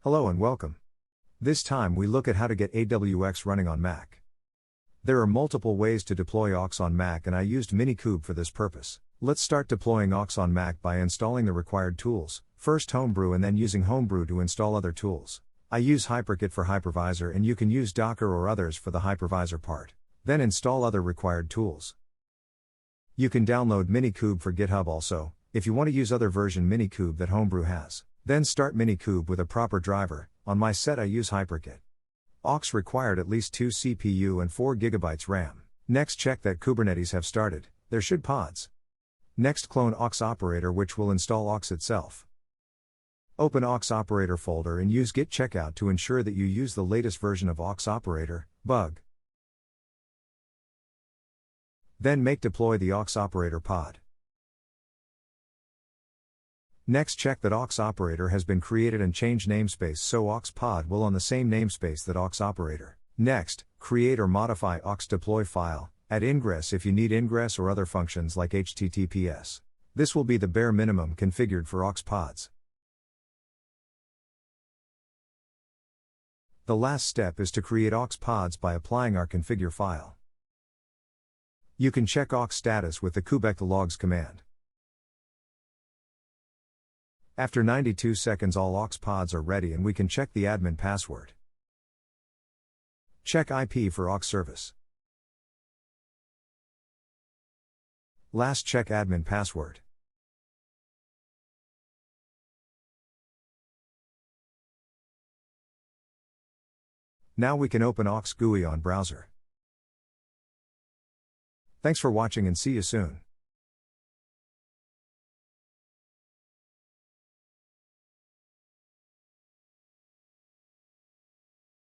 Hello and welcome. This time we look at how to get AWX running on Mac. There are multiple ways to deploy aux on Mac and I used Minikube for this purpose. Let's start deploying aux on Mac by installing the required tools, first Homebrew and then using Homebrew to install other tools. I use HyperKit for hypervisor and you can use Docker or others for the hypervisor part. Then install other required tools. You can download Minikube for GitHub also, if you want to use other version Minikube that Homebrew has. Then start Minikube with a proper driver. On my set I use HyperKit. Aux required at least 2 CPU and 4 GB RAM. Next check that Kubernetes have started, there should pods. Next clone aux operator which will install aux itself. Open aux operator folder and use git checkout to ensure that you use the latest version of aux operator, bug. Then make deploy the aux operator pod. Next check that aux operator has been created and change namespace so aux pod will on the same namespace that aux operator. Next, create or modify aux deploy file, add ingress if you need ingress or other functions like HTTPS. This will be the bare minimum configured for aux pods. The last step is to create aux pods by applying our configure file. You can check aux status with the kubectl-logs command. After 92 seconds all aux pods are ready and we can check the admin password. Check IP for aux service. Last check admin password. Now we can open aux GUI on browser. Thanks for watching and see you soon.